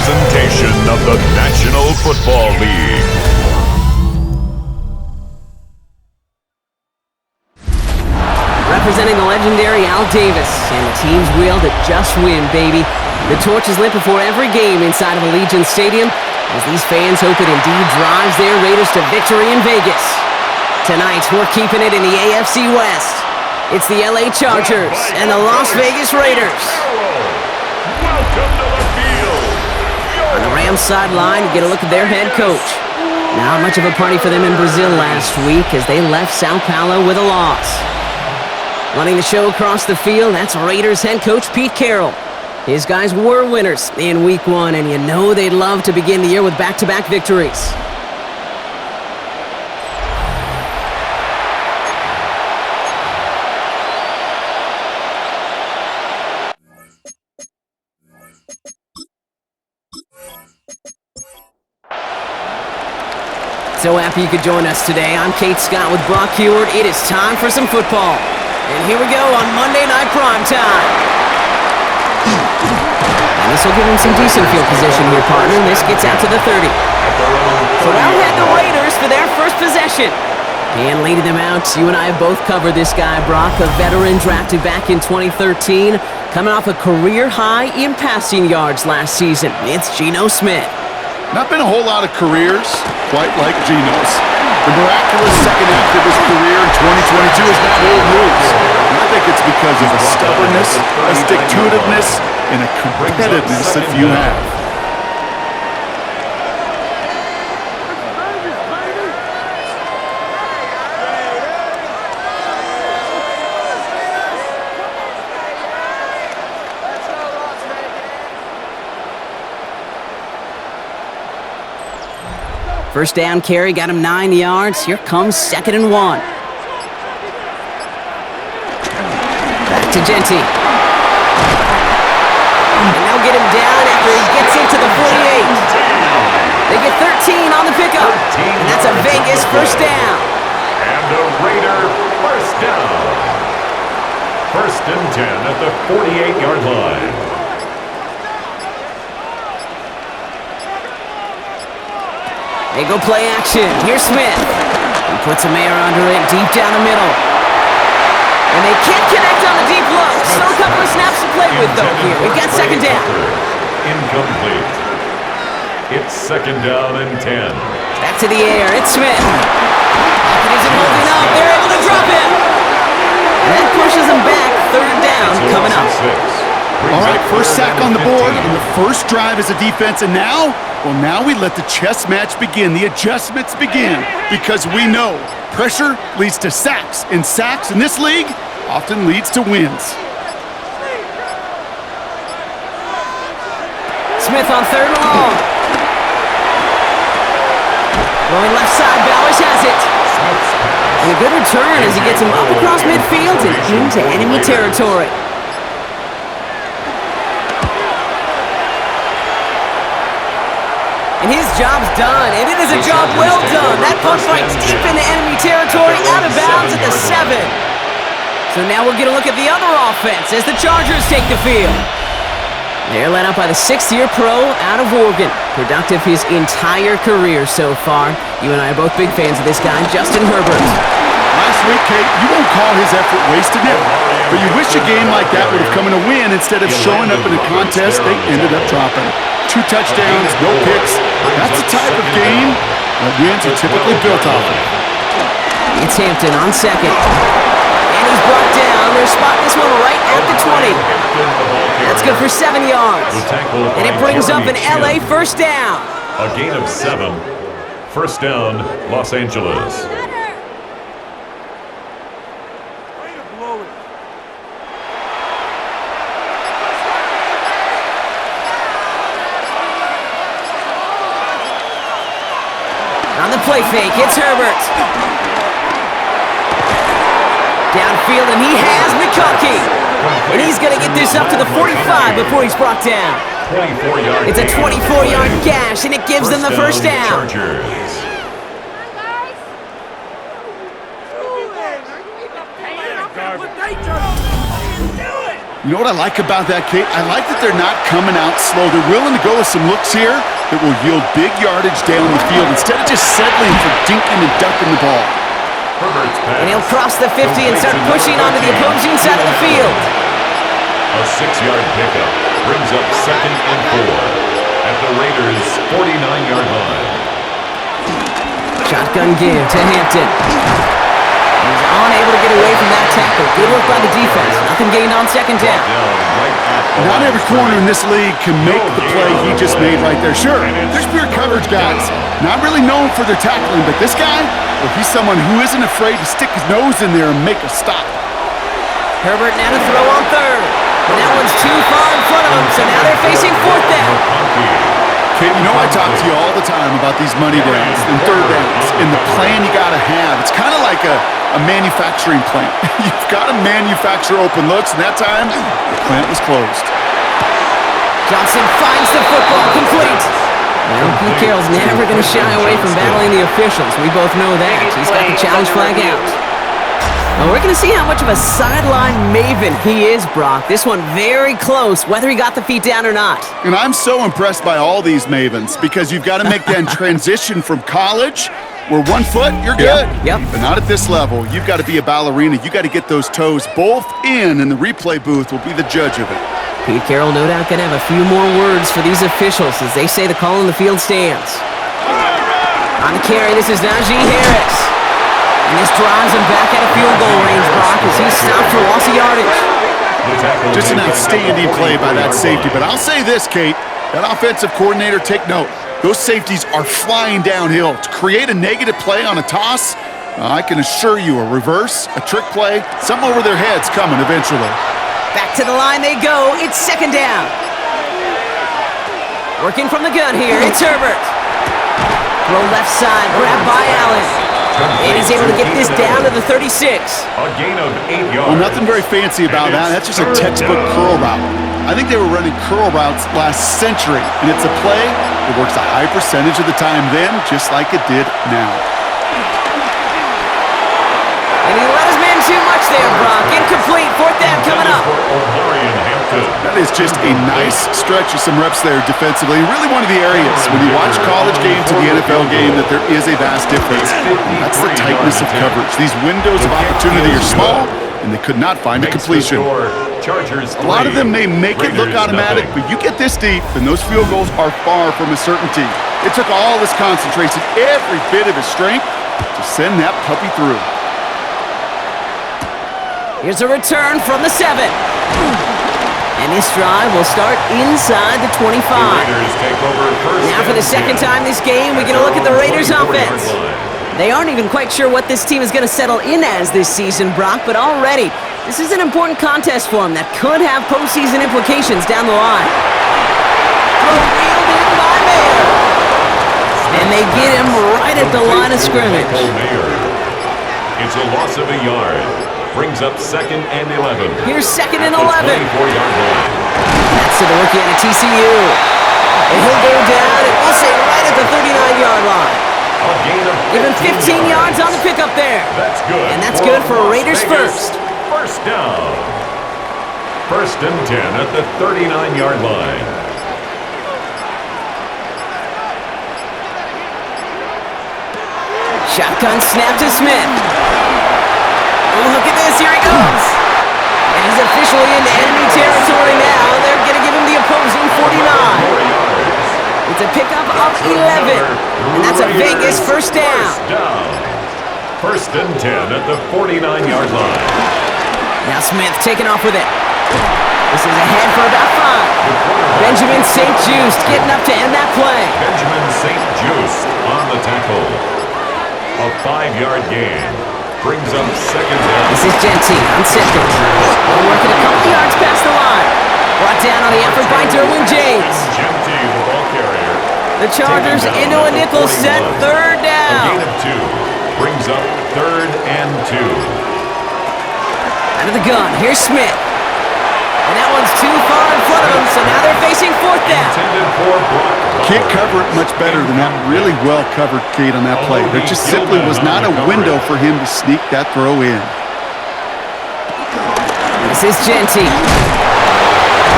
presentation of the National Football League. Representing the legendary Al Davis and the team's will to just win, baby. The torch is lit before every game inside of Allegiant Stadium as these fans hope it indeed drives their Raiders to victory in Vegas. Tonight, we're keeping it in the AFC West. It's the LA Chargers and the Las Vegas Raiders. Welcome to the field. On the Rams sideline, you get a look at their head coach. Not much of a party for them in Brazil last week as they left Sao Paulo with a loss. Running the show across the field, that's Raiders head coach Pete Carroll. His guys were winners in Week 1, and you know they'd love to begin the year with back-to-back victories. So happy you could join us today. I'm Kate Scott with Brock Heward. It is time for some football. And here we go on Monday Night Primetime. And this will give him some decent field position here, partner. This gets out to the 30. So out head the Raiders for their first possession. And leading them out, you and I have both covered this guy, Brock, a veteran drafted back in 2013, coming off a career high in passing yards last season. It's Geno Smith. Not been a whole lot of careers quite like Geno's. The miraculous second half of his career in 2022 is not old news. I think it's because of a stubbornness, a stick-to-itiveness, and a competitiveness that few have. First down carry, got him 9 yards. Here comes 2nd and 1. Back to Genty. And they'll get him down after he gets into the 48. They get 13 on the pickup. And that's a Vegas first down. And a Raider first down. 1st and 10 at the 48-yard line. They go play action. Here's Smith. He puts a man under it deep down the middle. And they can't connect on the deep look. Still a couple of snaps to play with, though, here. We've got 2nd down. Incomplete. It's 2nd down and 10. Back to the air. It's Smith. Pocket isn't holding up. They're able to drop him. And that pushes them back. 3rd down coming up. All right, first sack on the board, and the first drive as a defense, and now we let the chess match begin, the adjustments begin, because we know pressure leads to sacks, and sacks in this league often leads to wins. Smith on 3rd and long. Going left side, Bowers has it. And a good return as he gets him up across midfield and into enemy territory. And his job's done, and it is a job well done. That punt fights deep into enemy territory, out of bounds at the 7. So now we'll get a look at the other offense as the Chargers take the field. They're led up by the 6th-year pro out of Oregon. Productive his entire career so far. You and I are both big fans of this guy, Justin Herbert. Last week, Kate, you won't call his effort wasted now. But you wish a game like that would have come in a win instead of showing up in a contest they ended up dropping. 2 touchdowns, no picks. That's the type of game that wins are typically built off of. It's Hampton on 2nd. And he's brought down. They're spotting this one right at the 20. That's good for 7 yards. And it brings up an LA first down. A gain of 7. First down, Los Angeles. On the play fake, it's Herbert. Downfield, and he has McCuckey. And he's going to get this up to the 45 before he's brought down. It's a 24-yard gash, and it gives them the first down. You know what I like about that, Kate? I like that they're not coming out slow. They're willing to go with some looks here that will yield big yardage down the field instead of just settling for dinking and ducking the ball. And he'll cross the 50 and start pushing onto the opposing side of the field. A 6-yard pickup brings up 2nd and 4 at the Raiders' 49-yard line. Shotgun give to Hampton. He's unable to get away from that tackle. Good work by the defense. Nothing gained on 2nd down. Not every corner in this league can make the play he just made right there. Sure, there's pure coverage guys, not really known for their tackling, but this guy, well, he's someone who isn't afraid to stick his nose in there and make a stop. Herbert now to throw on 3rd. And that one's too far in front of him, so now they're facing 4th down. Kate, you know I talk to you all the time about these money downs and 3rd downs and the plan you got to have. It's kind of like a manufacturing plant. You've got to manufacture open looks, and that time, the plant was closed. Johnson finds the football, complete. Well, Pete Carroll's never going to shy away from battling the officials. We both know that. He's got the challenge flag out. Well, we're going to see how much of a sideline maven he is, Brock. This one very close, whether he got the feet down or not. And I'm so impressed by all these mavens because you've got to make that transition from college where 1 foot, you're good. Yep. But not at this level. You've got to be a ballerina. You got to get those toes both in, and the replay booth will be the judge of it. Pete Carroll no doubt going to have a few more words for these officials as they say the call on the field stands. On the carry, this is Najee Harris. And this drives him back out of field goal range, Brock, as he's stopped for loss of yardage. Just an outstanding play by that safety. But I'll say this, Kate, that offensive coordinator, take note. Those safeties are flying downhill. To create a negative play on a toss, I can assure you a reverse, a trick play, something over their heads coming eventually. Back to the line they go. It's 2nd down. Working from the gun here, it's Herbert. Throw left side, grabbed by Allen. And he's able to get this down to the 36. A gain of 8 yards. Well, nothing very fancy about that. That's just a textbook curl route. I think they were running curl routes last century, and it's a play that works a high percentage of the time then, just like it did now. And he let his man too much there, Brock. Incomplete. 4th down coming up. That is just a nice stretch of some reps there defensively. Really one of the areas when you watch college game to the NFL game that there is a vast difference. That's the tightness of coverage. These windows of opportunity are small, and they could not find a completion. A lot of them may make it look automatic, but you get this deep, and those field goals are far from a certainty. It took all his concentration, every bit of his strength, to send that puppy through. Here's a return from the 7. And this drive will start inside the 25. Now for the 2nd time this game, we get a look at the Raiders offense. They aren't even quite sure what this team is going to settle in as this season, Brock, but already, this is an important contest for them that could have postseason implications down the line. Throw reeled in by Mayer. And they get him right at the line of scrimmage. It's a loss of a yard. Brings up 2nd and 11. Here's 2nd and 11. 24-yard line. That's to the rookie out of TCU. And he'll go down, and we'll say right at the 39-yard line. A gain of Even 15 yards on the pickup there. That's good. And that's good for Raiders first. First down. 1st and 10 at the 39-yard line. Shotgun snap to Smith. Oh, look at this. Here he goes. And he's officially into enemy territory now. They're going to give him the opposing 49. It's a pickup of 11. And that's a Vegas first down. 1st and 10 at the 49-yard line. Now Smith taking off with it. This is ahead for about 5. Benjamin St. Just getting up to end that play. Benjamin St. Just on the tackle. A 5-yard gain. Brings up 2nd down. This is Genty on 2nd. We're working a couple yards past the line. Brought down on the effort by Derwin James. Genty, the ball carrier. The Chargers into a nickel set, 3rd A down. gain of 2. Brings up 3rd and 2. Out of the gun, here's Smith. And that one's too far in front of him, so now they're facing 4th down. Intended for Brock. Can't cover it much better than that really well-covered Kate on that play. There just simply was not a window for him to sneak that throw in. This is Genty.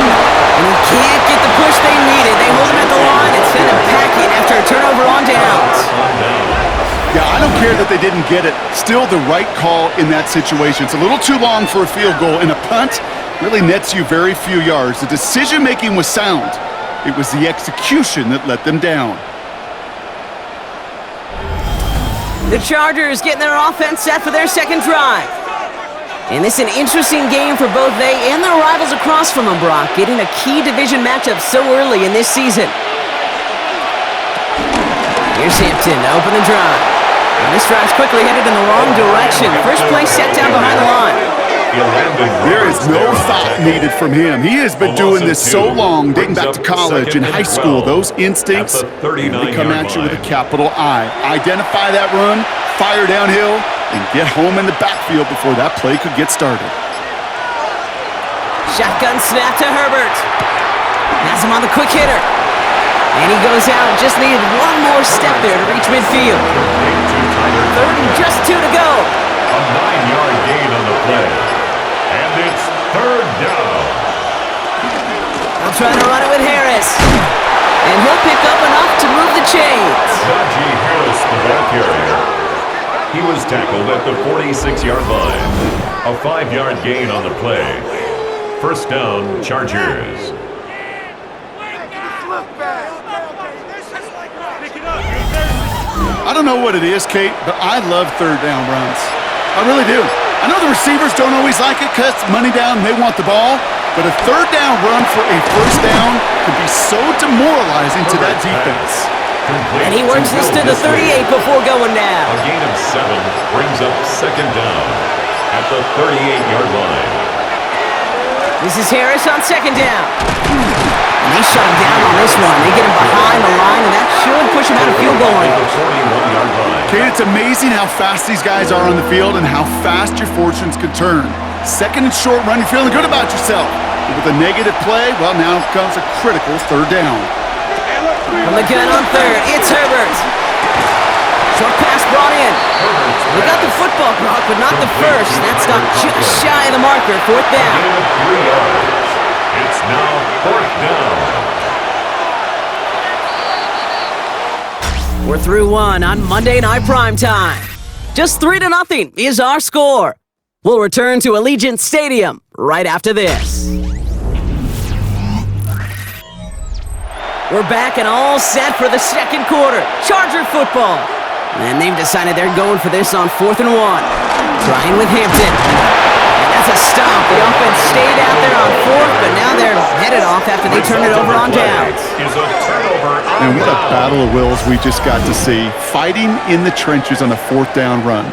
And he can't get the push they needed. They hold him at the line and send him packing after a turnover on downs. Yeah, I don't care that they didn't get it. Still the right call in that situation. It's a little too long for a field goal, and a punt really nets you very few yards. The decision-making was sound. It was the execution that let them down. The Chargers getting their offense set for their second drive. And this is an interesting game for both they and their rivals across from them, Brock, getting a key division matchup so early in this season. Here's Hampton to open the drive. And this drive's quickly headed in the wrong direction. First play set down behind the line. There is no thought needed from him. He has been doing this so long, dating back to college and high school. Those instincts, they come at you with a capital I. Identify that run, fire downhill, and get home in the backfield before that play could get started. Shotgun snap to Herbert. Has him on the quick hitter. And he goes out, just needed one more step there to reach midfield. Third and just 2 to go. A 9-yard gain on the play. And it's third down. They'll try to run it with Harris. And he'll pick up enough to move the chains. Najee Harris, the ball carrier. He was tackled at the 46-yard line. A 5-yard gain on the play. First down, Chargers. I don't know what it is, Kate, but I love third down runs. I really do. I know the receivers don't always like it because money down, they want the ball, but a third down run for a first down can be so demoralizing to that defense. And he works this to the 38 before going down. A gain of 7 brings up second down at the 38-yard line. This is Harris on second down. And they shut him down on this one. They get him behind the line, and that should push him out of field goal range. 41-yard line. Kate, it's amazing how fast these guys are on the field and how fast your fortunes can turn. Second and short run, you're feeling good about yourself. But with a negative play, well, now comes a critical third down. From the gun on third, it's Herbert. Short pass brought in. We got the football, Brock, but not the first. That stopped just shy of the marker, fourth down. Gain of 3 yards. It's now fourth down. We're through one on Monday Night Primetime. Just 3-0 is our score. We'll return to Allegiant Stadium right after this. We're back and all set for the second quarter. Charger football. And they've decided they're going for this on 4th and 1. Trying with Hampton. And that's a stop. The offense stayed out there on 4th, but now they're headed off after they turn it over on downs. And what a battle of wills we just got to see. Fighting in the trenches on a 4th down run.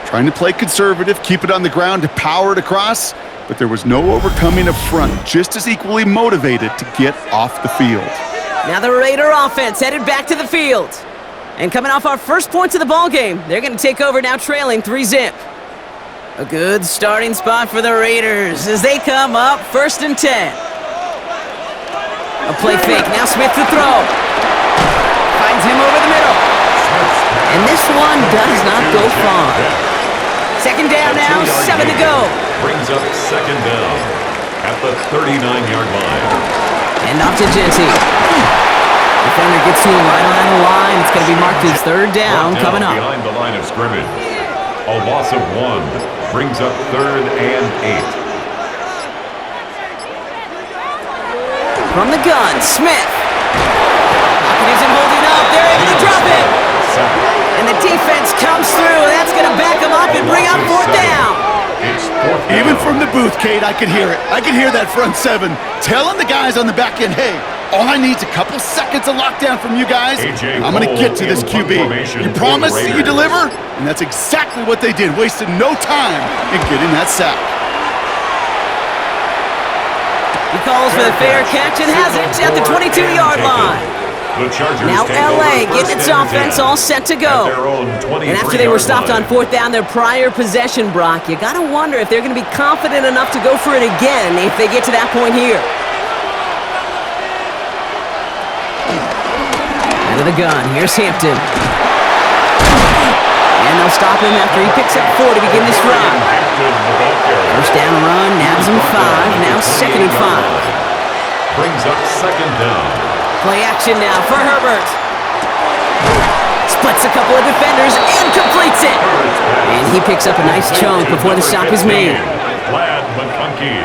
Trying to play conservative, keep it on the ground to power it across, but there was no overcoming a front just as equally motivated to get off the field. Now the Raider offense headed back to the field. And coming off our first points of the ballgame, they're going to take over now trailing 3-0. A good starting spot for the Raiders as they come up 1st and 10. A play fake, now Smith to throw. Finds him over the middle. And this one does not go far. Second down now, 7 to go. Brings up second down at the 39-yard line. And off to Jesse. Defender gets to him right on the line. It's going to be marked as third down coming up. Behind the line of scrimmage. A loss of 1 brings up 3rd and 8. From the gun, Smith. Pocket isn't holding up. They're able to drop it. And the defense comes through. That's going to back them up and bring up 4th down. Even from the booth, Kate, I could hear it. I could hear that front 7 telling the guys on the back end, hey, all I need is a couple seconds of lockdown from you guys. I'm going to get to this QB. You promise that you deliver? And that's exactly what they did. Wasted no time in getting that sack. He calls for the fair catch and has it at the 22-yard line. Now LA getting its offense all set to go. And after they were stopped on 4th down their prior possession, Brock, you got to wonder if they're going to be confident enough to go for it again if they get to that point here. Out of the gun, here's Hampton. And they'll stop him after he picks up 4 to begin this run. First down run, nabs him 5, now 2nd and 5. Brings up second down. Play action now for Herbert. Splits a couple of defenders and completes it. And he picks up a nice chunk before the stop is made. Glad McConkey.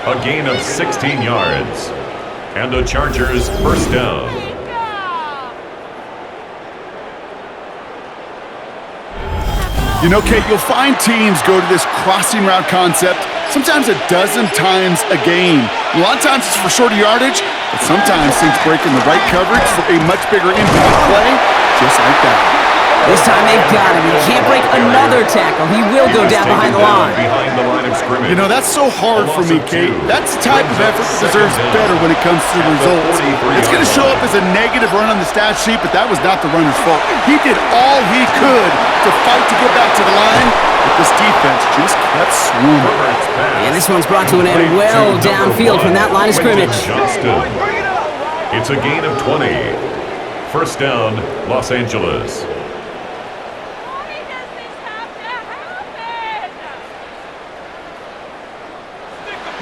A gain of 16 yards. And the Chargers first down. You know, Kate, you'll find teams go to this crossing route concept sometimes a dozen times a game. A lot of times it's for shorter yardage, but sometimes teams break in the right coverage for a much bigger impact play, just like that. This time they've got him. He can't break another tackle. He will go down behind the line. Of scrimmage. You know, that's so hard for me, Kate. That's the type of effort that deserves better when it comes to the results. It's going to show up as a negative run on the stat sheet, but that was not the runner's fault. He did all he could to fight to get back to the line, but this defense just kept swarming. And this one's brought to an end well downfield from that line of scrimmage. It's a gain of 20. First down, Los Angeles.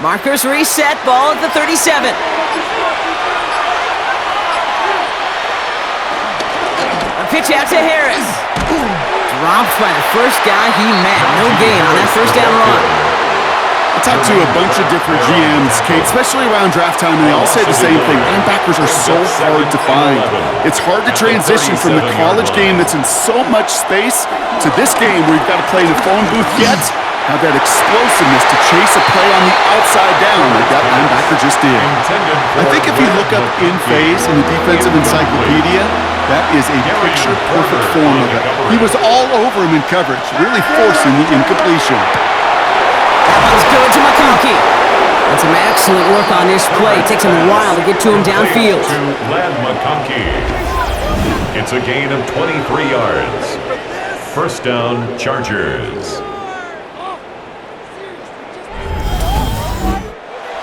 Markers reset, ball at the 37. A pitch out to Harris. Dropped by the first guy he met. No gain on that first down run. I talked to a bunch of different GMs, Kate, especially around draft time, and they all say the same thing. Linebackers are so hard to find. It's hard to transition from the college game that's in so much space to this game where you've got to play in a phone booth yet have that explosiveness to chase a play on the outside down like that linebacker just did. I think if you look up in phase in the defensive encyclopedia, that is a picture-perfect form of it. He was all over him in coverage, really forcing the incompletion. That one's good to McConkey. That's some excellent work on this play. It takes him a while to get to him downfield. Glad McConkey. It's a gain of 23 yards. First down, Chargers.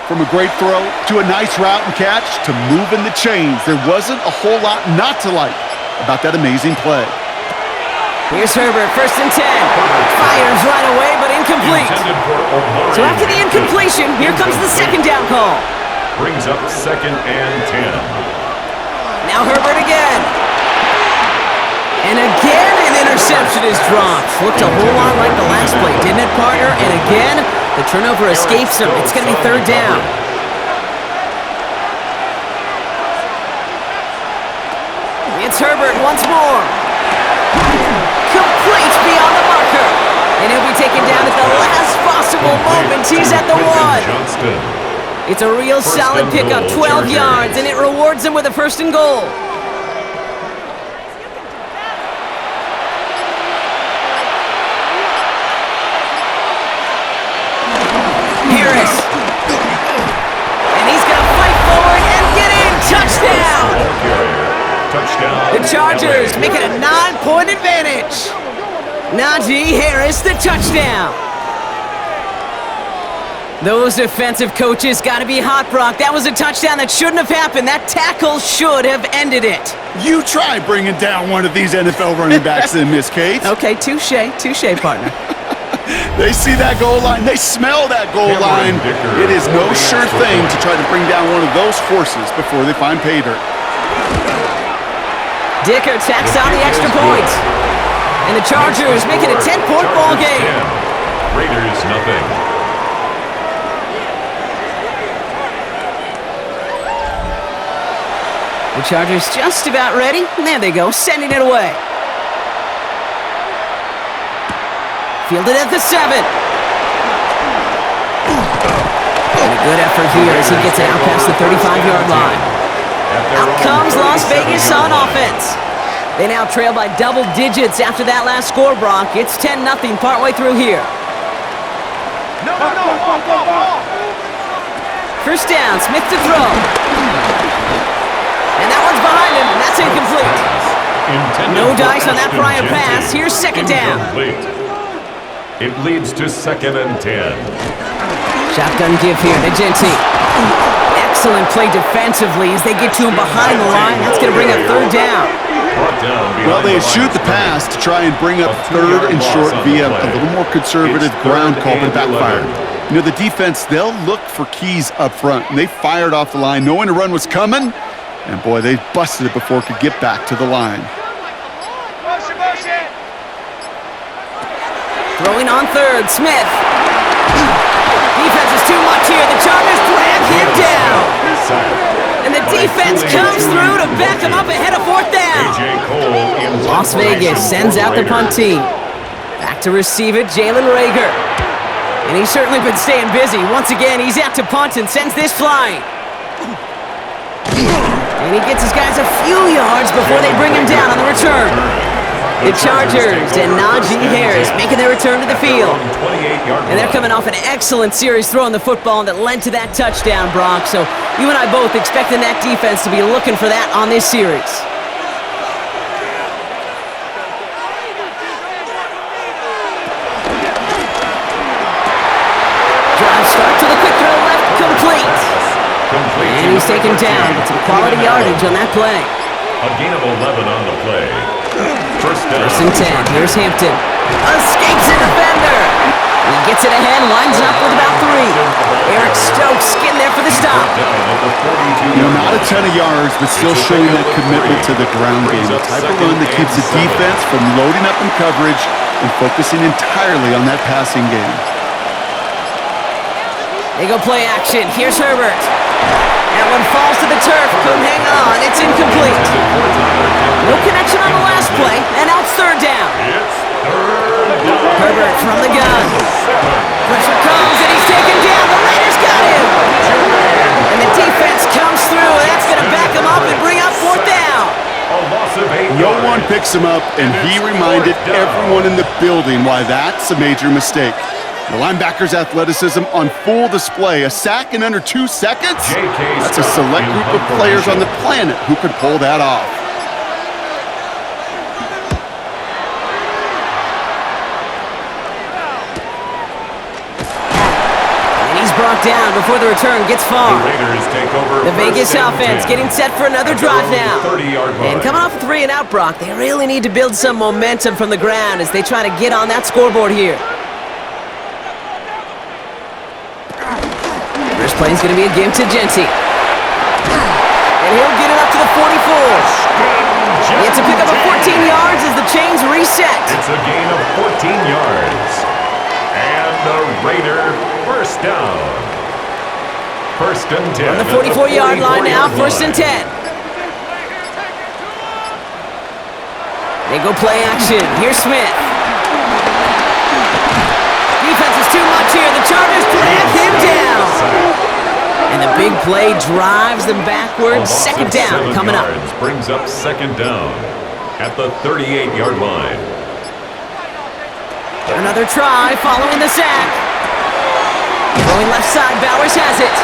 From a great throw to a nice route and catch to moving the chains, there wasn't a whole lot not to like about that amazing play. Here's Herbert, first and 10. Fires right away, but incomplete. So after the incompletion, here comes the second down call. Brings up second and 10. Now Herbert again. And again an interception is dropped. Looked a whole lot like the last play, didn't it, partner? And again, the turnover escapes him. It's going to be third down. It's Herbert once more. Complete beyond the marker. And he'll be taken down at the last possible moment. He's at the one. It's a real solid pickup, 12 yards, and it rewards him with a first and goal. Harris. And he's going to fight forward and get in. Touchdown. The Chargers make it a 9-point advantage. Najee Harris, the touchdown. Those defensive coaches got to be hot, Brock. That was a touchdown that shouldn't have happened. That tackle should have ended it. You try bringing down one of these NFL running backs then, Miss Kate. Okay, touche, partner. They see that goal line. They smell that goal line. It is no sure thing to try to bring down one of those horses before they find pay dirt. Dicker tacks on the extra point. And the Chargers make it a 10-point ball game. Raiders nothing. The Chargers just about ready. And there they go, sending it away. Fielded at the 7. And a good effort here as he gets it out past the 35-yard line. Out comes Las Vegas on offense. They now trail by double digits after that last score, Brock. It's 10-0 partway through here. First down, Smith to throw. And that one's behind him, and that's incomplete. No dice on that prior pass. Here's second down. It leads to second and 10. Shotgun give here to Genty. Excellent play defensively as they get to him behind the line. That's going to bring up third down. Well, they shoot the pass to try and bring up third and short via a little more conservative ground call, but backfired. You know, the defense, they'll look for keys up front, and they fired off the line knowing a run was coming, and boy, they busted it before it could get back to the line. Throwing on third, Smith. Defense is too much here. The Chargers drag him down. And the defense comes through to back him up ahead of fourth down. Las Vegas sends out the punt team. Back to receive it, Jalen Reagor. And he's certainly been staying busy. Once again, he's out to punt and sends this flying. And he gets his guys a few yards before they bring him down on the return. The Chargers and Najee Harris making their return to the field. And they're coming off an excellent series throwing the football that led to that touchdown, Brock. So you and I both expecting that defense to be looking for that on this series. Drive start to the quick throw left, complete. And he's taken down with some quality yardage on that play. A gain of 11 on the play. First down. First and 10. Here's Hampton. Escapes a defender. He gets it ahead, lines up with about 3. Eric Stokes getting there for the stop. You know, not a ton of yards, but still showing that commitment to the ground game. The type of run that keeps the defense from loading up in coverage and focusing entirely on that passing game. They go play action. Here's Herbert. That one falls to the turf. Couldn't hang on. It's incomplete. No connection on the last play, and now it's third down. Herbert from the gun. Pressure comes, and he's taken down. The Raiders got him. And the defense comes through. That's going to back him up and bring up fourth down. No one picks him up, and he reminded everyone in the building why that's a major mistake. The linebacker's athleticism on full display. A sack in under 2 seconds? That's a select group of players on the planet who could pull that off. And he's brought down before the return gets far. The Vegas offense getting set for another drive now. And coming off a 3 and out, Brock, they really need to build some momentum from the ground as they try to get on that scoreboard here. Play's going to be a game to Genty. And he'll get it up to the 44. He gets to pick up a 14 yards as the chains reset. It's a gain of 14 yards. And the Raider first down. First and 10. On the 44-yard line now, first and 10. They go play action. Here's Smith. Defense is too much here. The Chargers drag him down. And the big play drives them backwards. Second down coming up. Brings up second down at the 38-yard line. Another try following the sack. Going left side, Bowers has it.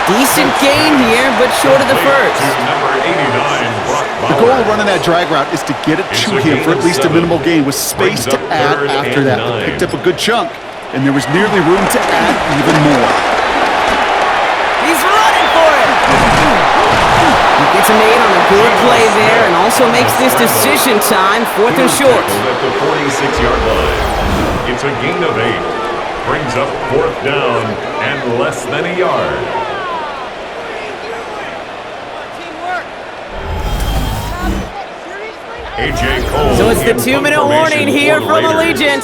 Decent gain here, but short of the first. Number 89, Brock Bowers. The goal of running that drag route is to get it to him for at least a minimal gain with space to add after that. They picked up a good chunk, and there was nearly room to add even more. He's running for it. He gets a made on a good play there and also makes this decision time, fourth and short. At the 46-yard line. It's a gain of 8. Brings up fourth down and less than a yard. A.J. Cole. So it's the 2-minute warning here from Allegiant.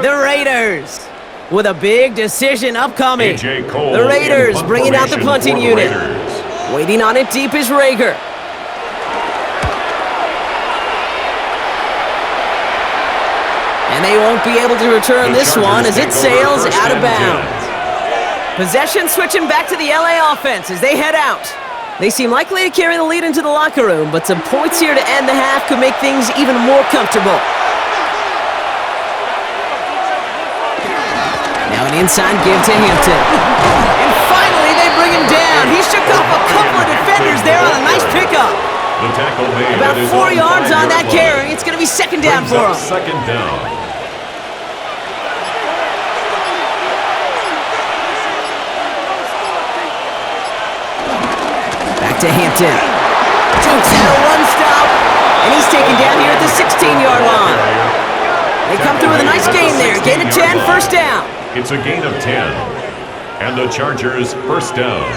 The Raiders with a big decision upcoming. The Raiders bringing out the punting unit. Waiting on it deep is Reagor. And they won't be able to return this one as it sails out of bounds. Possession switching back to the LA offense as they head out. They seem likely to carry the lead into the locker room, but some points here to end the half could make things even more comfortable. Now an inside give to Hampton. And finally they bring him down. He shook off a couple of defenders there on a nice pickup. The tackle made. About 4 yards on that carry. It's going to be second down for him. Second down. Back to Hampton. Jukes out a run stop. And he's taken down here at the 16-yard line. They come through with a nice gain there. Gain of 10, first down. It's a gain of 10. And the Chargers first down.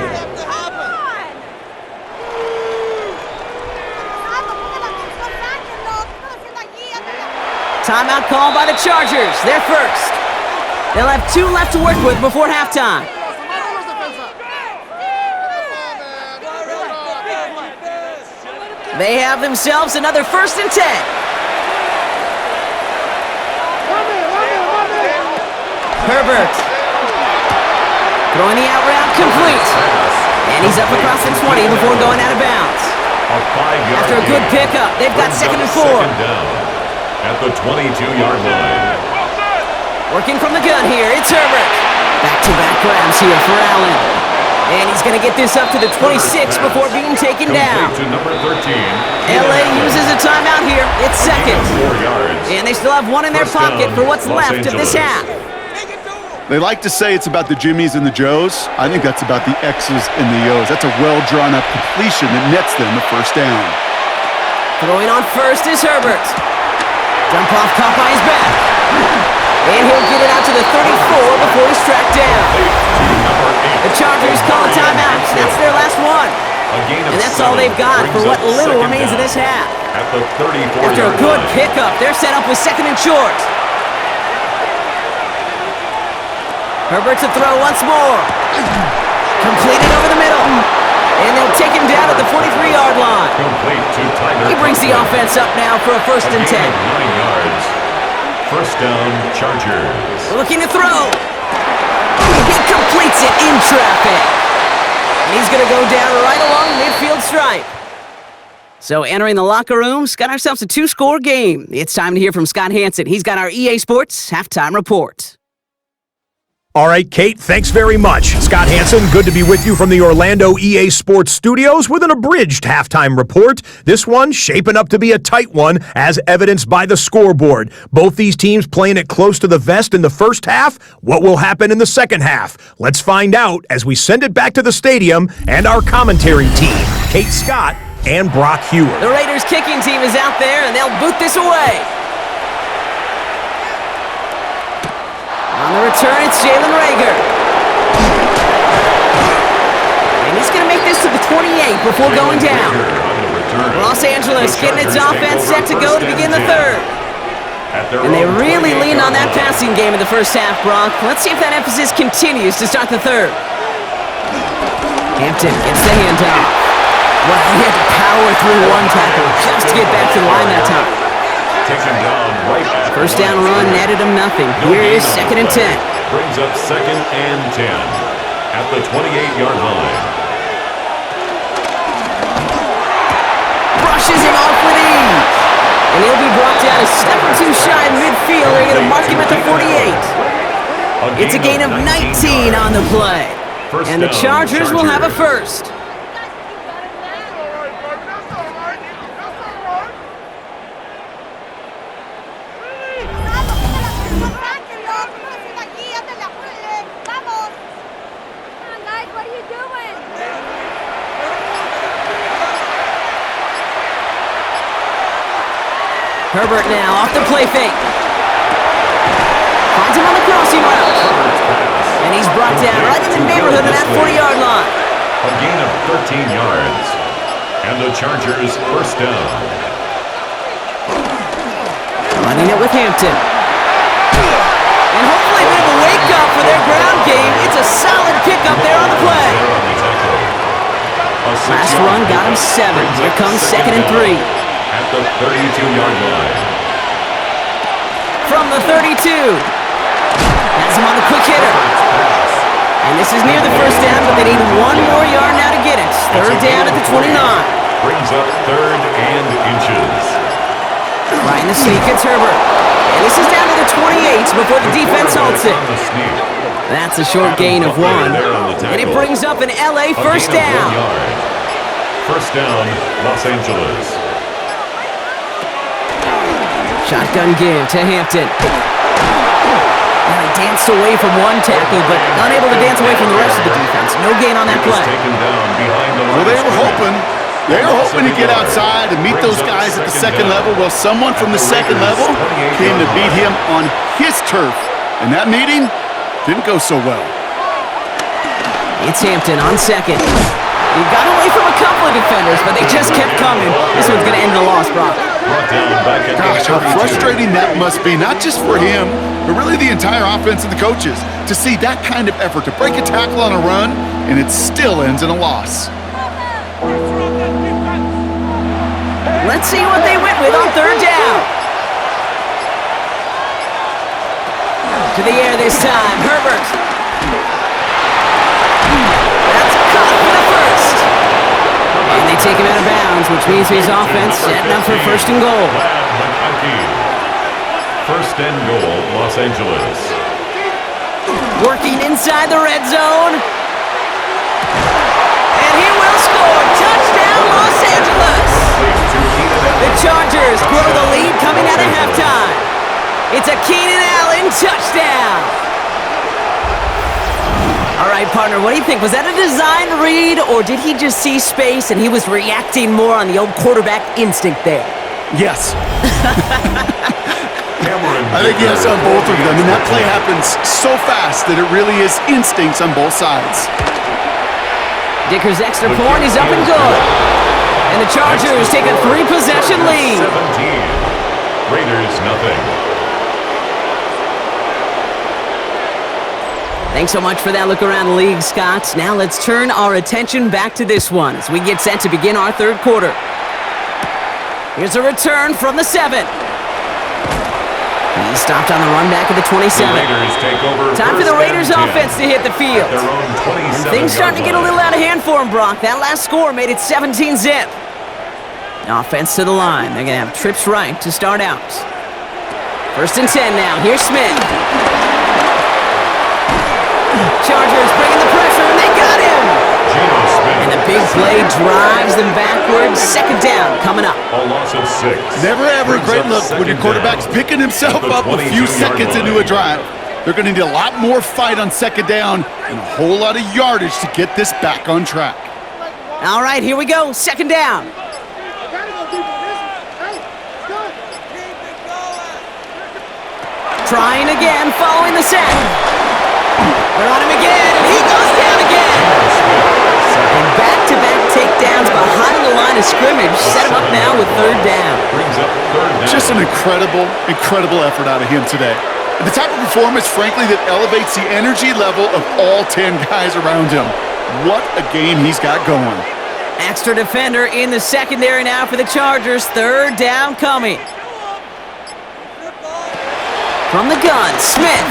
Timeout called by the Chargers. They're first. They'll have 2 left to work with before halftime. They have themselves another 1st and 10. Herbert. Throwing the out route complete. And he's up across the 20 before going out of bounds. After a good pickup, they've got 2nd and 4. Second down at the 22-yard line. Working from the gun here, it's Herbert. Back-to-back grabs here for Allen. And he's going to get this up to the 26 before being taken down. To number 13. LA uses a timeout here. It's second. 4 yards. And they still have 1 in their First pocket down, for what's Los left of this Angeles. half. They like to say it's about the Jimmies and the Joes. I think that's about the X's and the O's. That's a well-drawn-up completion that nets them the first down. Throwing on first is Herbert. Dump off caught by his back. And he'll get it out to the 34 before he's tracked down. The Chargers call a timeout. That's their last one. And that's all they've got for what little remains of this half. At the 34 After a good pickup, they're set up with 2nd and short. Herbert to throw once more. Completed over the middle. And they'll take him down at the 43-yard line. Complete to Tyler. He brings the offense up now for a 1st and 10. 9 yards. First down, Chargers. Looking to throw. He completes it in traffic. And he's going to go down right along the midfield stripe. So entering the locker rooms, got ourselves a 2-score game. It's time to hear from Scott Hansen. He's got our EA Sports halftime report. All right, Kate, thanks very much. Scott Hansen, good to be with you from the Orlando EA Sports Studios with an abridged halftime report. This one shaping up to be a tight one, as evidenced by the scoreboard. Both these teams playing it close to the vest in the first half. What will happen in the second half? Let's find out as we send it back to the stadium and our commentary team, Kate Scott and Brock Hewer. The Raiders kicking team is out there, and they'll boot this away. On the return, it's Jalen Reagor. And he's going to make this to the 28 before going down. Los Angeles getting its offense set to go to begin the third. And they really leaned on that passing game in the first half, Brock. Let's see if that emphasis continues to start the third. Hampton gets the handoff. Well, he had to power through one tackle just to get back to the line that time. First down run netted him nothing. Here is 2nd and 10. Brings up 2nd and 10 at the 28-yard line. Brushes him off with ease. And he'll be brought down a step or two shy of midfield. They're going to mark him at the 48. It's a gain of 19 on the play. And the Chargers will have a first. Herbert now off the play fake. Finds him on the crossing route. And he's brought down right in the neighborhood of that 40-yard line. A gain of 13 yards. And the Chargers first down. Running it with Hampton. And hopefully a bit of a wake-up for their ground game. It's a solid pickup there on the play. Last run got him 7. Here comes 2nd and 3. At the 32-yard line. From the 32. Has him on a quick hitter. And this is near the first down, but they need 1 more yard now to get it. Third down at the 29. Brings up 3rd and inches. Trying to sneak, it's Herbert. And this is down to the 28 before the defense halts it. That's a short gain of 1. And it brings up an LA first down. First down, Los Angeles. Shotgun give to Hampton. Now he danced away from one tackle, but unable to dance away from the rest of the defense. No gain on that play. Well, they were hoping to get outside and meet those guys at the second level. Well, someone from the second level came to beat him on his turf. And that meeting Didn't go so well. It's Hampton on second. He got away from a couple of defenders, but they just kept coming. This one's going to end in a loss, Brock. Gosh, how frustrating that must be, not just for him, but really the entire offense and the coaches, to see that kind of effort, to break a tackle on a run, and it still ends in a loss. Let's see what they went with on third down. To the air this time, Herbert. That's caught for the first. And they take him out of bounds, which means his offense setting up for first and goal. First and goal, Los Angeles. Working inside the red zone. And he will score. Touchdown, Los Angeles. The Chargers grow the lead coming out of halftime. It's a Keenan Allen touchdown. All right, partner, what do you think? Was that a design read, or did he just see space and he was reacting more on the old quarterback instinct there? Yes. I think yes on both of them, and that play happens so fast that it really is instincts on both sides. Dicker's extra point is up and good. And the Chargers take a 3-possession lead. 17. Raiders nothing. Thanks so much for that look around the league, Scott. Now let's turn our attention back to this one as we get set to begin our third quarter. Here's a return from the 7. He stopped on the run back at the 27. Time for the Raiders offense to hit the field. And things starting to get a little out of hand for him, Brock. That last score made it 17-zip. Offense to the line. They're going to have trips right to start out. First and 10 now. Here's Smith. Chargers bringing the pressure, and they got him! And the big play drives them backwards. Second down coming up. A loss of 6. Never ever a great look when your quarterback's picking himself up a few seconds into a drive. They're going to need a lot more fight on second down and a whole lot of yardage to get this back on track. All right, here we go. Second down. Trying again, following the set. They're on him again, and he goes down again. And back-to-back takedowns behind the line of scrimmage set him up now with third down. Just an incredible effort out of him today. And the type of performance, frankly, that elevates the energy level of all 10 guys around him. What a game he's got going. Extra defender in the secondary now for the Chargers. Third down coming. From the gun, Smith.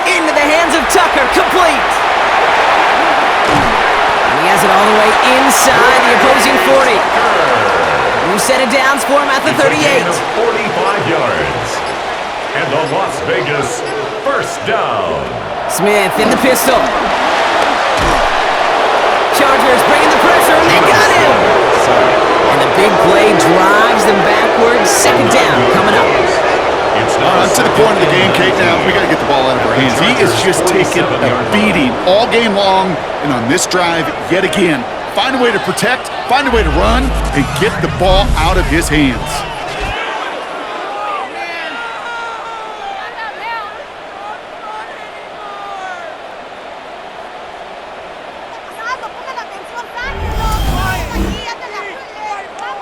Into the hands of Tucker, complete. And he has it all the way inside the opposing 40. New set of downs for him at the 38. 45 yards. And the Las Vegas first down. Smith in the pistol. Chargers bringing the pressure, and they got him. And the big play drives them backwards. Second down coming up. To the point of the game, Kate, now we got to get the ball out of our hands. He is just taking a beating all game long, and on this drive, yet again, find a way to protect, find a way to run, and get the ball out of his hands.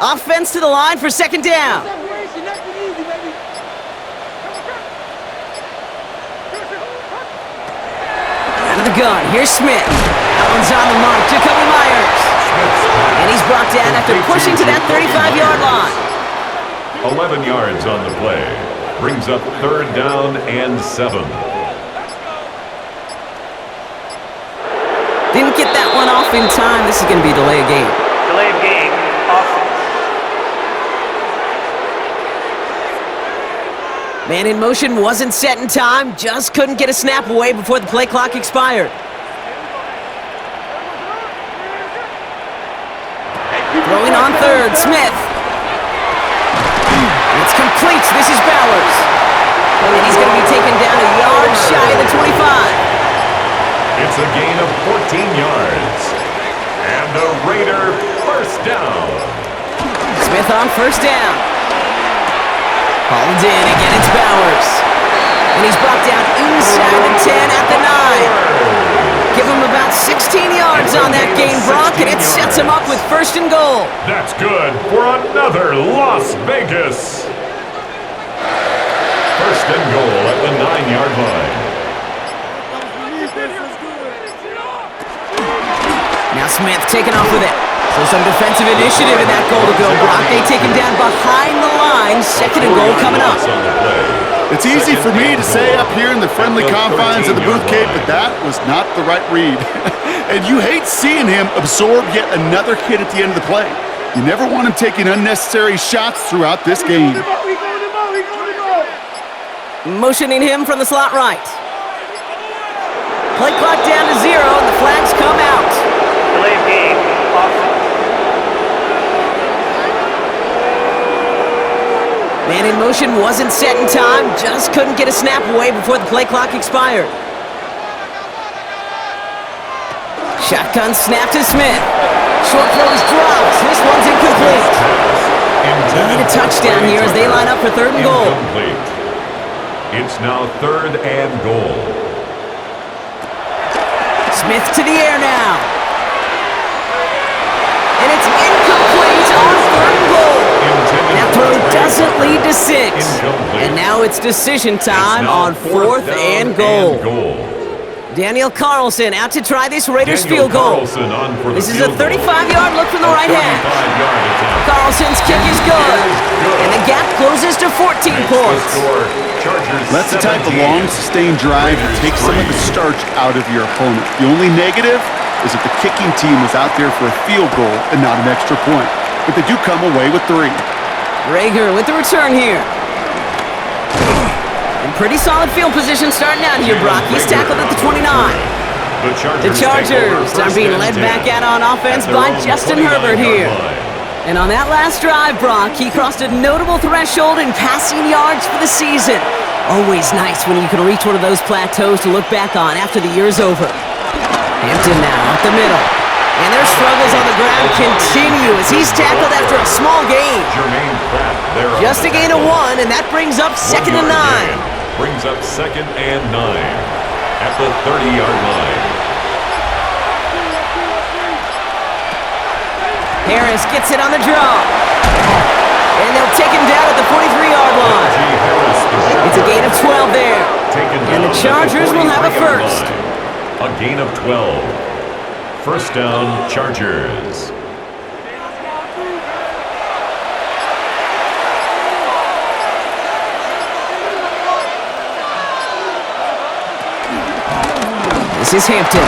Offense to the line for second down. The gun. Here's Smith. Allen's on the mark. Jacoby Myers. And he's brought down after pushing to that 35-yard line. 11 yards on the play. Brings up third down and 7. Didn't get that one off in time. This is going to be a delay of game. Delay of game. Offense. Man in motion wasn't set in time, just couldn't get a snap away before the play clock expired. Throwing on third, Smith. It's complete. This is Bowers. And he's going to be taken down a yard shy of the 25. It's a gain of 14 yards. And the Raider first down. Smith on first down. Hauled in, again it's Bowers. And he's brought down inside the 10 at the 9. Give him about 16 yards on that gain, Brock, and it sets him up with 1st and goal. That's good for another Las Vegas. 1st and goal at the 9-yard line. Now Smith taking off with it. So some defensive initiative in that goal to go, Brock. They take him down behind the line. 2nd and goal coming up. It's easy for me to say up here in the friendly confines of the booth, Kate, but that was not the right read. And you hate seeing him absorb yet another hit at the end of the play. You never want him taking unnecessary shots throughout this game. Motioning him from the slot right. Play clock down to 0, and the flags come out. Delay of game, offense. Man in motion wasn't set in time, just couldn't get a snap away before the play clock expired. Shotgun snap to Smith. Short throw is dropped. This one's incomplete. They need a touchdown here as they line up for 3rd and goal. It's now 3rd and goal. Smith to the air now. And it's incomplete on 3rd and goal. That throw doesn't lead to 6. And now it's decision time on 4th and goal. Daniel Carlson out to try this Raiders field goal. This is a 35-yard look from the right hand. Carlson's kick is good. And the gap closes to 14 points. That's the type of long, sustained drive that takes some of the starch out of your opponent. The only negative is that the kicking team was out there for a field goal and not an extra point. But they do come away with 3. Rager with the return here. And pretty solid field position starting out here, Brock. He's tackled at the 29. The Chargers are being led back out on offense by Justin Herbert here. And on that last drive, Brock, he crossed a notable threshold in passing yards for the season. Always nice when you can reach one of those plateaus to look back on after the year's over. Hampton now up the middle. And their struggles on the ground continue as he's tackled after a small gain. Just a gain of 1, and that brings up 2nd and 9. Brings up 2nd and 9 at the 30-yard line. Harris gets it on the draw. And they'll take him down at the 43-yard line. It's a gain of 12 there. And the Chargers will have a 1st. A gain of 12. 1st down, Chargers. This is Hampton.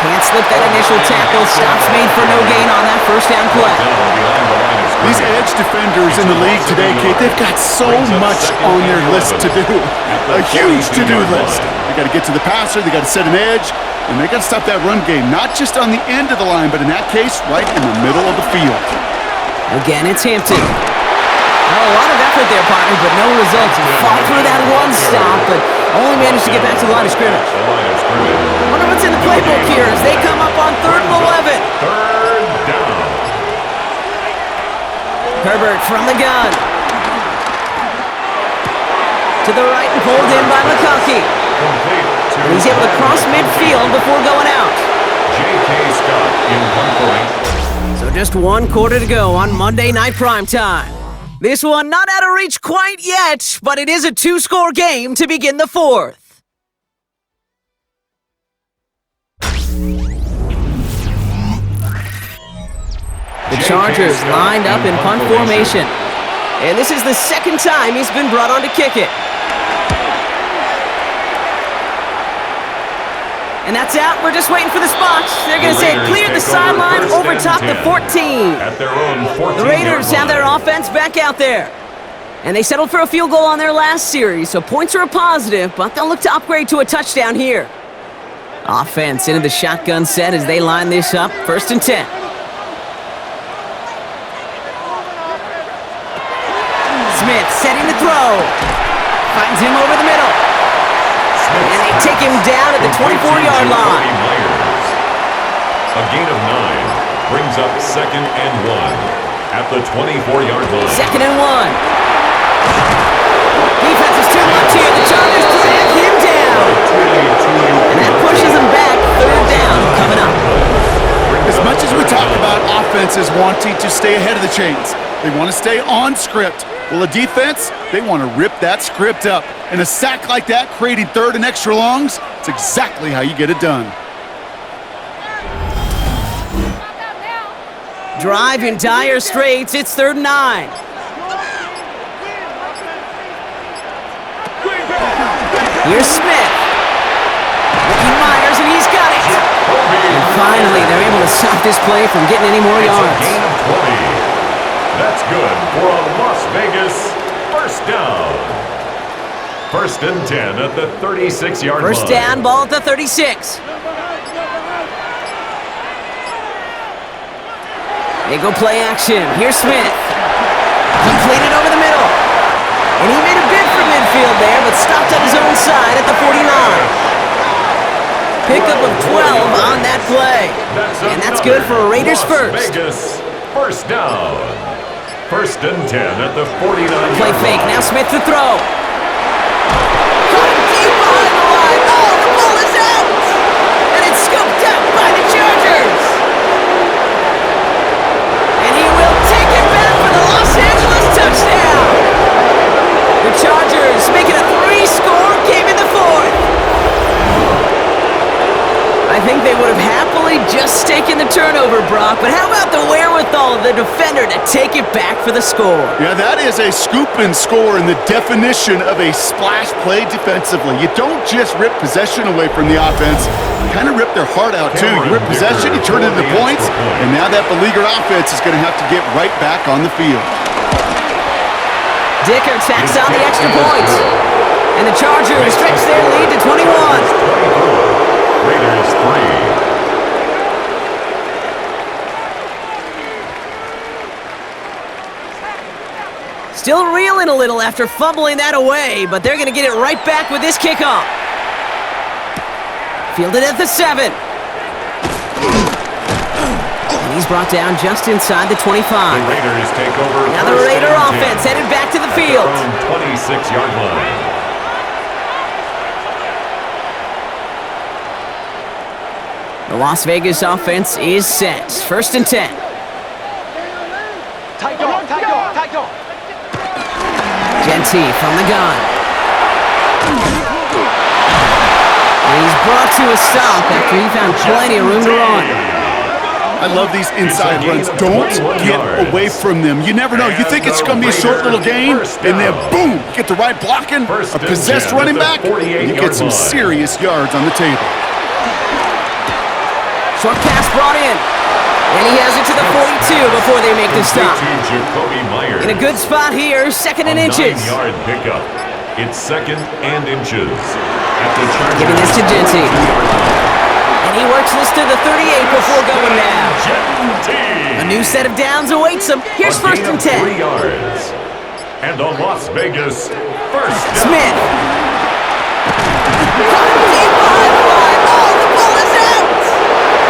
Can't slip that initial tackle. Stops made for no gain on that 1st down play. These edge defenders in the league today, Kate, they've got so much on their list to do. A huge to-do list. They got to get to the passer, they got to set an edge, and they got to stop that run game. Not just on the end of the line, but in that case, right in the middle of the field. Again, it's Hampton. Oh, a lot of effort there, partner, but no results. He fought through that one stop, but only managed to get back to the line of scrimmage. Wonder what's in the playbook here as they come up on 3rd and 11. 3rd down. Herbert from the gun. To the right and pulled in by McConkey. And he's able to cross midfield before going out. J.K. Scott in punt formation. So just 1 quarter to go on Monday Night Primetime. This one not out of reach quite yet, but it is a 2-score game to begin the 4th. The Chargers lined up in punt formation. And this is the 2nd time he's been brought on to kick it. And that's out. We're just waiting for the spot. They're going to say clear the sideline over top the 14. At their own 14. The Raiders have their offense back out there. And they settled for a field goal on their last series, so points are a positive, but they'll look to upgrade to a touchdown here. Offense into the shotgun set as they line this up. 1st and 10. Smith setting the throw. Finds him over the middle. And they take him down at the 24-yard line. A gain of 9 brings up 2nd and 1 at the 24-yard line. 2nd and 1. Defense is too much here. The Chargers play And that pushes them back. Third down coming up. As much as we talk about offenses wanting to stay ahead of the chains, they want to stay on script. Well, a defense, they want to rip that script up. And a sack like that, creating third and extra longs, it's exactly how you get it done. Drive in dire straits. It's 3rd and 9. Here's Smith. Ricky Myers, and he's got it. And finally, they're able to stop this play from getting any more yards. Gain of 20. That's good for a Las Vegas first down. 1st and 10 at the 36-yard line. First down, ball at the 36. They go play action. Here's Smith. Completed over the middle. And he made a bid for midfield there, but stopped on his own side at the 49. Pickup of 12 on that play. And that's good for a Raiders first. Las Vegas first down. 1st and 10 at the 49-yard Play line. fake. Now Smith to throw. Caught deep behind the line. Oh, the ball is out. And it's scooped up by the Chargers. And he will take it back for the Los Angeles touchdown. The Chargers making a 3-score game in the 4th. I think they would have happily just taken the turnover, Brock, but how about the wherewithal of the defender to take it back for the score? Yeah, that is a scoop and score in the definition of a splash play defensively. You don't just rip possession away from the offense. You kind of rip their heart out, too. You rip possession, you turn it into points, and now that beleaguered offense is going to have to get right back on the field. Dicker tacks on the extra points. And the Chargers stretch their lead to 21. Raiders 3. Still reeling a little after fumbling that away, but they're going to get it right back with this kickoff. Fielded at the 7. And he's brought down just inside the 25. The Raiders take over. Now the Raider offense headed back to the field. 26-yard line. The Las Vegas offense is set. 1st and 10. Genty from the gun. And he's brought to a stop after he found plenty of room to run. I love these inside runs. Don't get away from them. You never know. You think it's going to be a short little game, and then boom, get the right blocking, a possessed running back, and you get some serious yards on the table. Short pass brought in. And he has it to the 42 before they make the stop. In a good spot here, 2nd and inches. 9-yard pickup. It's 2nd and inches. Giving this to Genty. And he works this to the 38 before going down. A new set of downs awaits him. Here's 1st and 10. 3 yards. And a Las Vegas first down. Smith. Caught him deep behind the line. Oh, the ball is out.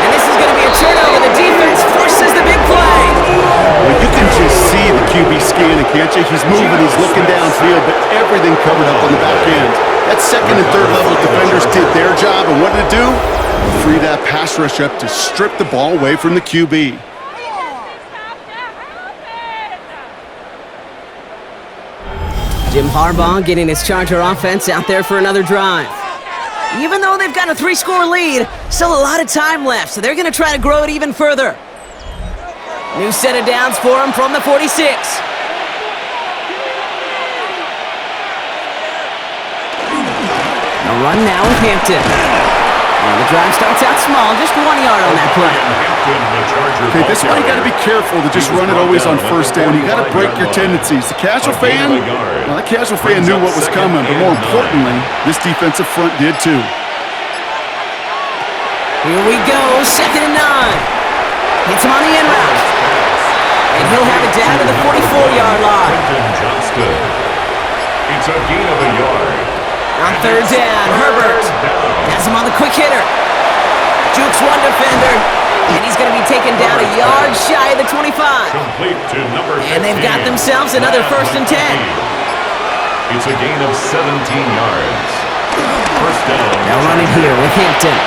And this is going to be a turnover. The defense forces the big play. Well, you can just see the QB scanning, can't you? He's moving, he's looking downfield, but everything covered up on the back end. That 2nd and 3rd level defenders did their job, and what did it do? Free that pass rush up to strip the ball away from the QB. Jim Harbaugh getting his Charger offense out there for another drive. Even though they've got a 3-score lead, still a lot of time left, so they're going to try to grow it even further. New set of downs for him from the 46. A run now with Hampton. And the drive starts out small, just 1 yard on that play. Okay, this is why you got to be careful to just run it always on 1st down. You got to break your tendencies. The casual fan, well, that casual fan knew what was coming, but more importantly, this defensive front did too. Here we go, 2nd and 9. Hits him on the in route. And he'll have it down to the 44-yard line. It's a gain of a yard. On 3rd down, Herbert has him on the quick hitter. Jukes one defender, and he's going to be taken down a yard shy of the 25. Complete to number 15. And they've got themselves another 1st and 10. It's a gain of 17 yards. First down. Now running here with Hampton.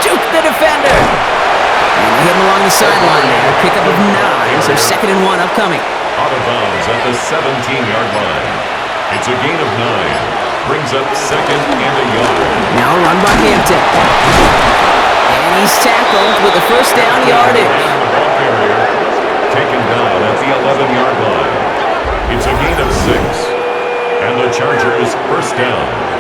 Juke the defender. And they hit him along the sideline there. Pickup of 9, so 2nd and 1 upcoming. Out of bounds at the 17-yard line. It's a gain of 9. Brings up 2nd and a yard. Now a run by Hampton. And he's tackled with a first down yardage. The ball carrier taken down at the 11-yard line. It's a gain of 6. And the Chargers first down.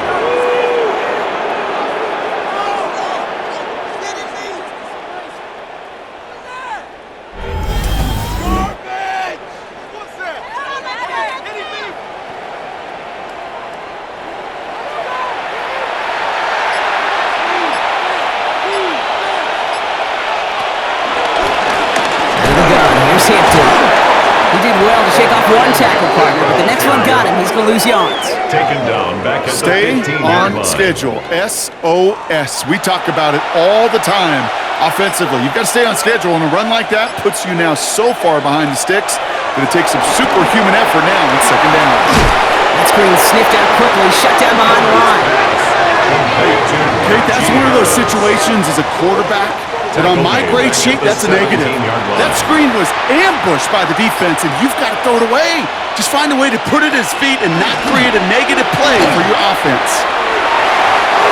Tackle partner, but the next one got him. He's going to lose yards. Taken down back at Stay the 15-yard on line. schedule. SOS. We talk about it all the time offensively. You've got to stay on schedule, and a run like that puts you now so far behind the sticks that it takes some superhuman effort now on 2nd down. That screen sniffed out quickly, shut down behind the line. Kate, that's one of those situations as a quarterback that on my grade sheet, that's a negative. That screen was ambushed by the defense, and you've got to throw it away. Just find a way to put it at his feet and not create a negative play for your offense.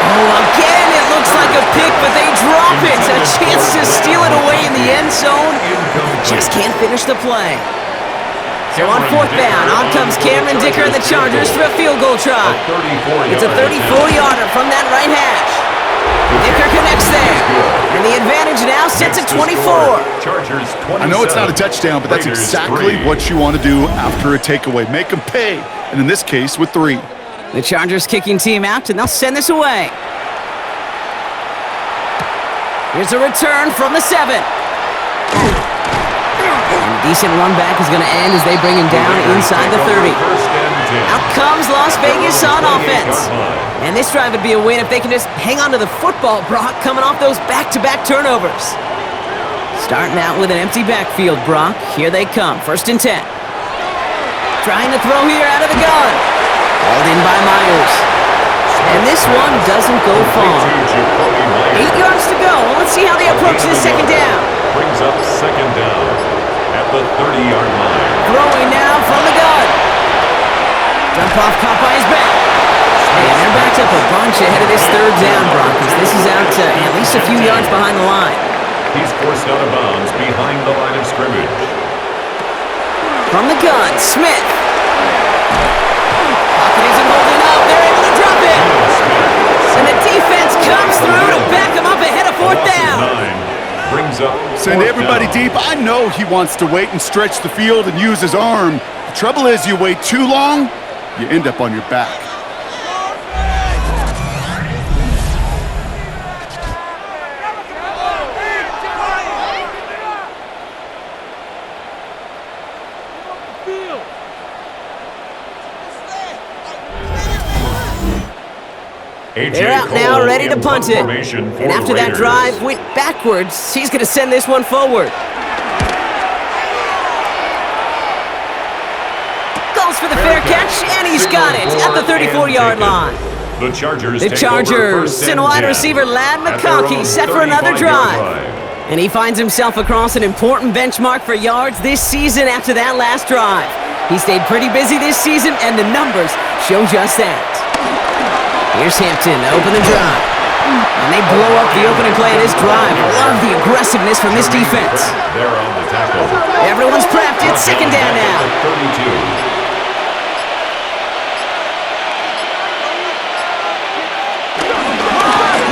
Oh, again, it looks like a pick, but they drop it. A chance to steal it away in the end zone. Just can't finish the play. So on 4th down, on comes Cameron Dicker and the Chargers for a field goal try. It's a 34-yarder from that right hash. Dicker connects there, and the advantage now sits at 24. Chargers 27. I know it's not a touchdown, but that's exactly what you want to do after a takeaway. Make them pay, and in this case, with 3. The Chargers kicking team out, and they'll send this away. Here's a return from the 7. And a decent run back is going to end as they bring him down inside the 30. Out comes Las Vegas on offense. And this drive would be a win if they can just hang on to the football, Brock, coming off those back-to-back turnovers. Starting out with an empty backfield, Brock. Here they come, 1st and 10. Trying to throw here out of the gun. Hauled in by Myers. And this one doesn't go far. 8 yards to go. Well, let's see how they approach this 2nd down. Brings up 2nd down at the 30-yard line. Throwing now from the gun. Dump off caught by his back. And they're backed up a bunch ahead of this 3rd down, Brock, as this is out at least a few yards behind the line. He's forced out of bounds behind the line of scrimmage. From the gun, Smith. Pocket isn't holding up. They're able to drop it. And the defense comes through to back him up ahead of 4th down. Brings up Send everybody deep. I know he wants to wait and stretch the field and use his arm. The trouble is you wait too long, you end up on your back. They're out now, ready to punt it. And after that drive went backwards, he's going to send this one forward. Goes for the fair catch, and he's got it at the 34-yard line. The Chargers and wide receiver Lad McConkey set for another drive. And he finds himself across an important benchmark for yards this season after that last drive. He stayed pretty busy this season, and the numbers show just that. Here's Hampton, open the drive. And they blow up the opening play of this drive. Love the aggressiveness from this defense. They're on the tackle. Everyone's prepped. It's 2nd down now. 32.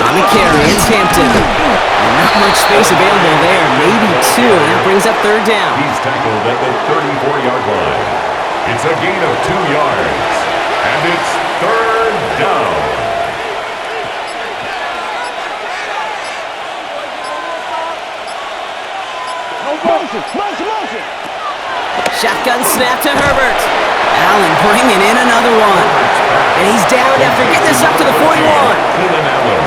On the carry, it's Hampton. And not much space available there. Maybe 2. And that brings up 3rd down. He's tackled at the 34-yard line. It's a gain of 2 yards. And it's 3rd down. Shotgun snap to Herbert. Allen bringing in another one. And he's down after getting this up to the 41. Keenan Allen.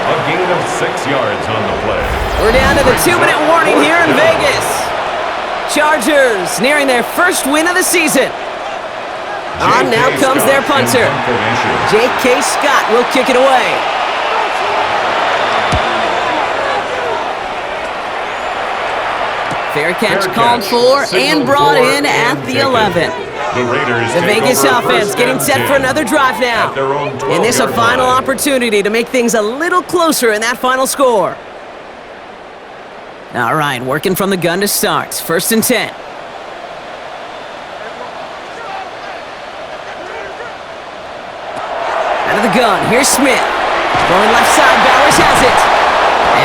A gain of 6 yards on the play. We're down to the 2-minute warning here in Vegas. Chargers nearing their first win of the season. On now comes their punter. J.K. Scott will kick it away. Fair catch called for and brought in at the 11. The Vegas offense getting set for another drive now. And this a final opportunity to make things a little closer in that final score. All right, working from the gun to start. 1st and 10. Out of the gun, here's Smith. Going left side, Bowers has it.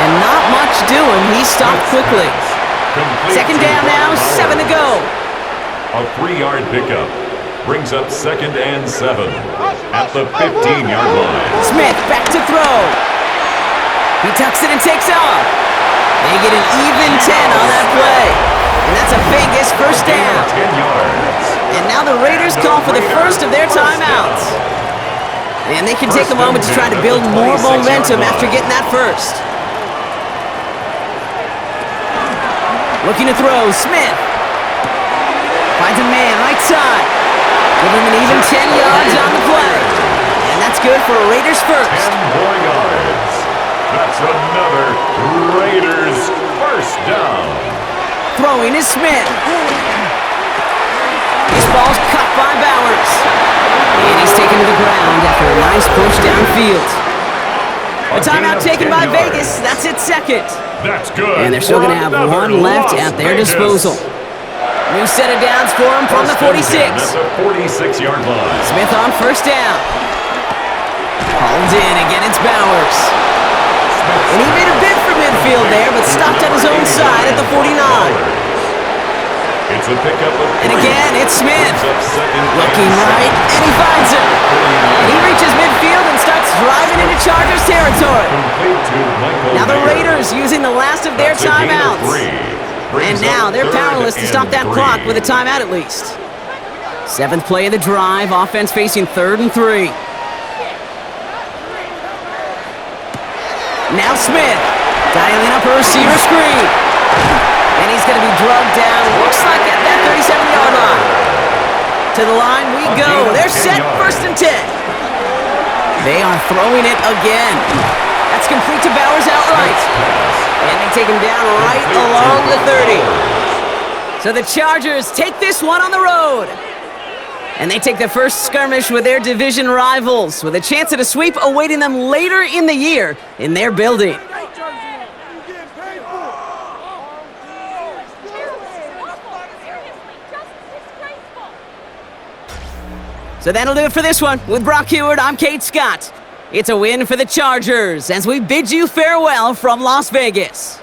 And not much doing, he stopped quickly. 2nd down now, 7 to go. A 3-yard pickup brings up 2nd and 7 at the 15-yard line. Smith back to throw. He tucks it and takes off. They get an even 10 on that play. And that's a Vegas 1st down. 10 yards. And now the Raiders call for the first of their timeouts. And they can take a moment to try to build more momentum after getting that first. Looking to throw, Smith. Finds a man, right side. Give him an even 10 yards on the play. And that's good for a Raiders first. 10 more yards. That's another Raiders first down. Throwing is Smith. This ball's cut by Bowers. And he's taken to the ground after a nice push downfield. A timeout taken by Vegas. That's its 2nd. That's good. And they're still going to have one left at their disposal. New set of downs for him from the 46. At the 46-yard line. Smith on 1st down. Hauled in. Again, it's Bowers. And he made a bid for midfield there, but stopped on his own side at the 49. It's a pickup of 3. And again, it's Smith. Looking Looking right, and he finds him. And he reaches midfield and starts driving into Chargers territory. Now the Raiders using the last of their timeouts. And now they're powerless to stop that clock with a timeout at least. 7th play of the drive, offense facing 3rd and 3. Now Smith, dialing up a receiver screen. And he's going to be drugged down, looks like at that 37-yard line. To the line we go. They're set, 1st and 10. They are throwing it again. That's complete to Bowers outright. And they take him down right along the 30. So the Chargers take this one on the road. And they take the first skirmish with their division rivals, with a chance at a sweep awaiting them later in the year in their building. So that'll do it for this one. With Brock Heward, I'm Kate Scott. It's a win for the Chargers as we bid you farewell from Las Vegas.